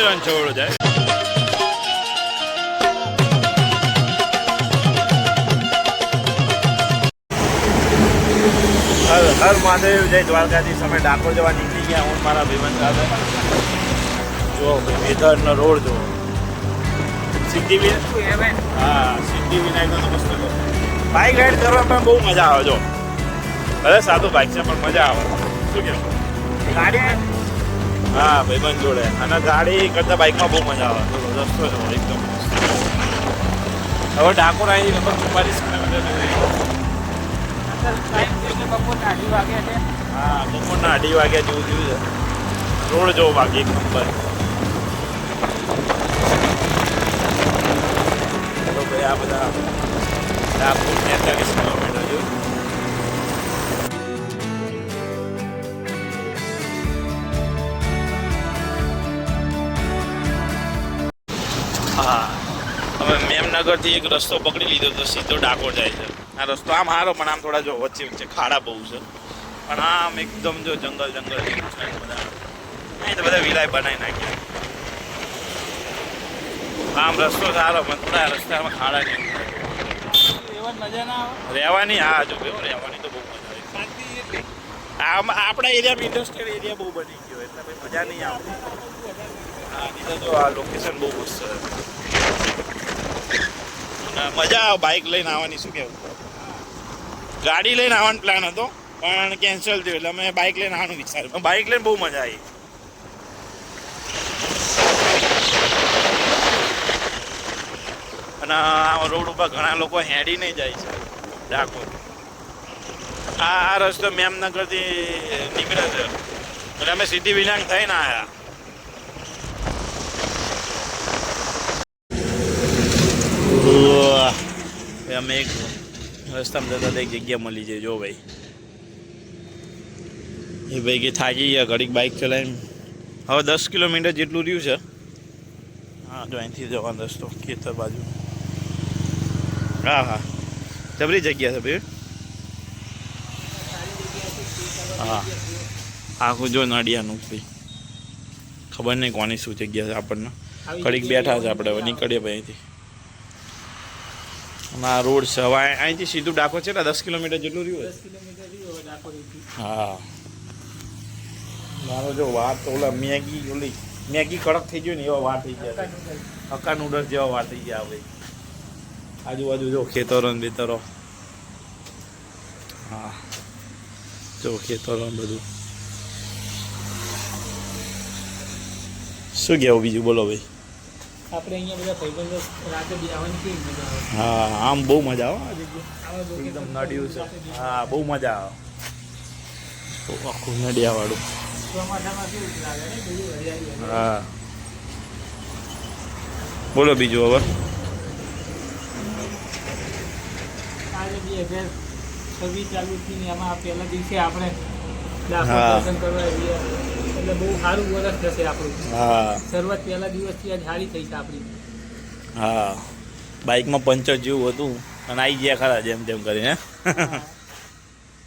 રણછોડ જાય. હર મહાદેવ, જય દ્વારકાધીશ. અમે ડાકોર જવા નીકળી ગયા, હું મારા ભાઈબંધ સાથે. જો વેધરનો રોડ જો સિદ્ધિવિનાયક. હા, સિદ્ધિવિનાયકનો તો મસ્ત બાઇક રાઈડ કરવા પણ બહુ મજા આવે. જો ભલે સાદું બાઇક છે પણ મજા આવે. શું કહેવું ગાડી? હા, ભાઈબંધ જોડે. અને ગાડી કરતાં બાઇકમાં બહુ મજા આવે. રસ્તો જો એકદમ મસ્ત. હવે ડાકોર આવી લગભગ 44 કિલોમીટર. બપોરના 2:30 વાગ્યા છે. હા, બપોરના 2:30 વાગ્યા જેવું થયું છે. રોડ જો બાકી એક નંબર. તો ભાઈ આ બધા ડાકોર 43 કિલોમીટર જેવું. હા, હવે મેમનગરથી એક રસ્તો પકડી લીધો તો સીધો ડાકોર જાય છે. આ રસ્તો આમ સારો પણ આમ થોડા જો વચ્ચે વચ્ચે ખાડા બહુ છે. પણ આમ એકદમ જો જંગલ જંગલ બધા અહીં તો બધા વિલાય બનાવી નાખ્યા. આમ રસ્તો સારો પણ થોડા રસ્તામાં ખાડા નહીં. એવા મજા ના આવે રહેવાની. હા, જો કેવું રહેવાની તો બહુ મજા આવે. આમ આપણા એરિયામાં ઇન્ડસ્ટ્રીયલ એરિયા બહુ બની ગયો એટલે ભાઈ મજા નહીં આવતી. હા, નહીં તો જો આ લોકેશન બહુ મસ્ત છે. મજા આવે બાઇક લઈને આવવાની. શું કહેવું, ગાડી લઈને આવવાનો પ્લાન હતો પણ કેન્સલ થયો એટલે અમે બાઇક લઈને આવવાનું વિચાર્યું. બાઇક લઈને બહુ મજા આવી. અને આ રોડ ઉપર ઘણા લોકો હેડીને જાય છે ડાકોર. આ રસ્તો મેમનગરથી નીકળે છે એટલે અમે સિદ્ધિવિનાયક થઈને આવ્યા. અમે એક રસ્તામાં જતા એક જગ્યા મળી જાય. જો ભાઈ એ ભાઈ કે થાકી ગયા ઘડીક બાઇક ચલાવીને. હવે 10 કિલોમીટર જેટલું રહ્યું છે. હા, જો અહીંથી જવાનો રસ્તો ખેતર બાજુ. હા હા, જબરી જગ્યા છે ભાઈ. હા, આખું જો નડિયાનું ભાઈ. ખબર નહીં કોની શું જગ્યા છે આપણને. ઘડીક બેઠા છે આપણે, હવે નીકળીએ ભાઈ અહીંથી. આ રોડ છે હવે અહીંથી સીધું ડાકોર છે ને 10 કિલોમીટર જેટલું રહ્યું. 10 કિલોમીટર રહ્યું ડાકોરથી. હા, મારો જો વાર તો ઓલા મેગી કડક થઈ ગયો ને એવા વાર થઈ ગયા. હક્કા નૂડલ્સ જેવા વાર થઈ ગયા ભાઈ. આજુબાજુ જો ખેતરો ને બેતરો. હા, જો ખેતરો બધું. શું કહેવું બીજું બોલો ભાઈ? આપણે અહીંયા બધા ભાઈબંધો રાતે બેસવાની કેવી મજા આવે. હા, આમ બહુ મજા આવે. આ આવા જગ્યા એકદમ location નડિયું છે. સાથે હા, બહુ મજા આવે. આખું નડિયાવાળું. ચોમાસામાં કેવું લાગે ને બધું હરિયાળી. હા, બોલો બીજું હવે. આજે 2026 ચાલુ થઈને એમાં પહેલા દિવસે આપણે હા. દર્શન કરવા આવ્યા એટલે બહુ સારું વર્ષ થશે આપણું. હા શરૂઆત પહેલા દિવસથી આજ સારી થઈ છે આપણી. હા, બાઇકમાં પંચર જેવું હતું અને આવી ગયા ખરા જેમ તેમ કરીને.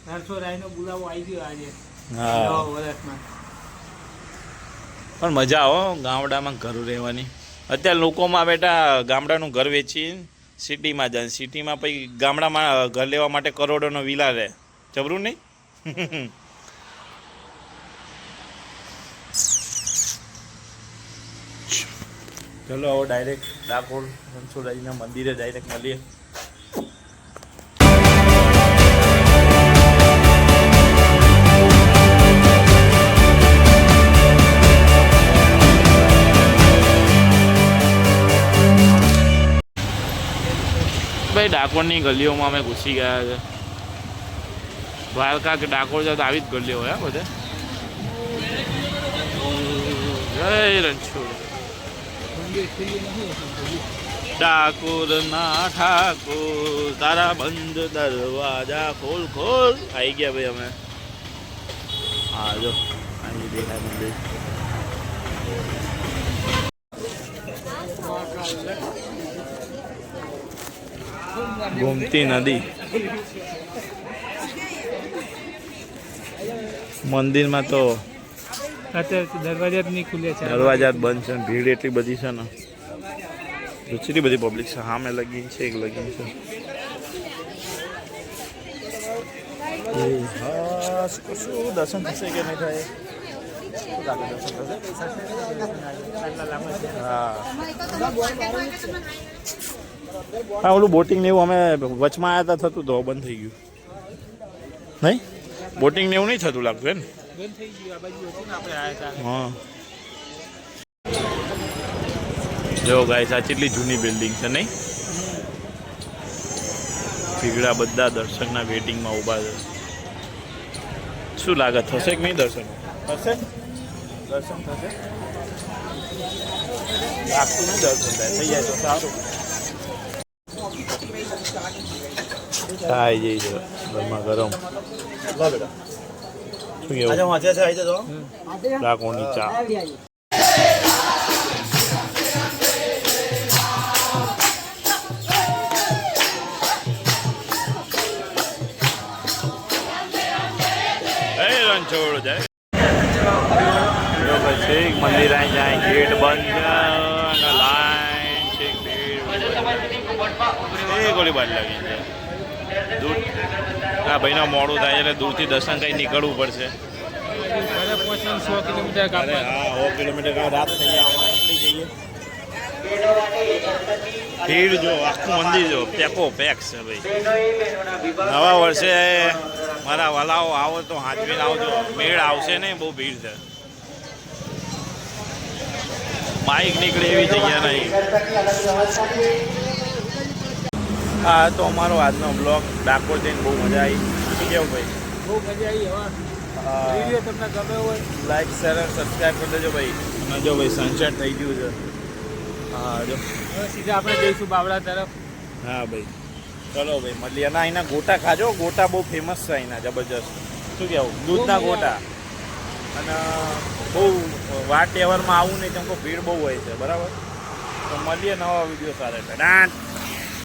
રણછોડરાયનો બોલાવો આવી ગયો આજે હા, નવા વર્ષમાં. પણ મજા આવો ગામડામાં ઘર રહેવાની. અત્યારે લોકોમાં બેટા ગામડાનું ઘર વેચી સિટીમાં જાય. સિટીમાં પછી ગામડામાં ઘર લેવા માટે કરોડોનો વિલા રહે. જબરું નહીં? ચલો હવે ડાયરેક્ટ ડાકોર રણછોડરાયના મંદિરે ડાયરેક્ટ મળીએ. ભાઈ ડાકોરની ગલીઓમાં અમે ઘૂસી ગયા છે. દ્વારકા કે ડાકોર જાવ તો આવી જ ગલીઓ હોય બધે. જય રણછોડ. ડાકોર ના ઠાકોર તારા બંધ દરવાજા ખોલ ખોલ. આવી ગયા ભાઈ અમે. હા, જો અહીં દેખાય મંદિર. ગોમતી નદી. મંદિરમાં તો અત્યારે દરવાજા જ નહીં ખુલે છે. દરવાજા જ બંધ છે ને ભીડ એટલી બધી છે ને એટલી બધી પબ્લિક છે. સામે લગી છે એક લગી છે. શું દર્શન થશે કે નહીં થાય? હા ઓલું બોટિંગ ને એવું અમે વચમાં આવ્યા હતા થતું તો બંધ થઈ ગયું નહીં. બોટિંગ ને એવું નહીં થતું લાગતું એમ. બંધ થઈ ગયું. આ બાજુ હતું ને આપણે આવ્યા હતા. હા જો ગાઈસ આ કેટલી જૂની બિલ્ડિંગ છે નહીં. પીગળા બધા દર્શનના વેટિંગમાં ઊભા છે. શું લાગે થશે કે નહીં દર્શન? થશે દર્શન થશે. લાગતું નહીં દર્શન થાય. થઈ જાય તો સારું. થાય જઈ છે ગરમા ગરમ. શું કેવું ડાકોરની ચા? છોડ જાય જો પછી મંદિર આવી જાય ગેટ બંધ છે અને લાઈન છે ભીડ ગોળીબાર લાગી છે દૂર. હા ભાઈના મોડું થાય એટલે દૂરથી દર્શન કરી નીકળવું પડશે. ઘરે પહોંચીને 100 કિલોમીટર કાપે. હા 100 કિલોમીટર રાત થઈ જાય નીકળી જઈએ. ભીડ જો આખું મંદિર જો પેકો પેક છે ભાઈ. નવા વર્ષે મારા વાલાઓ આવો તો હાજવીને આવજો. મેળ આવશે નહીં, બહુ ભીડ છે. બાઇક નીકળે એવી જગ્યા નહીં. હા તો અમારો આજનો બ્લોગ ડાકોર જઈને બહુ મજા આવી. શું કેવું ભાઈ? બહુ મજા આવી. હવે વિડીયો તમને ગમે હોય લાઈક શેર અને સબસ્ક્રાઈબ કરી દેજો ભાઈ. અને જો ભાઈ સનસેટ થઈ ગયું છે. હા જો હવે સીધા આપણે જઈશું બાવળા તરફ. હા ભાઈ ચલો ભાઈ મળીએ. ના અહીંના ગોટા ખાજો. ગોટા બહુ ફેમસ છે અહીંના, જબરજસ્ત. શું કહેવું? દૂધના ગોટા. અને બહુ વાર તહેવારમાં આવું નહીં કેમ કે ભીડ બહુ હોય છે. બરાબર તો મળીએ નવા વિડીયો સાથે.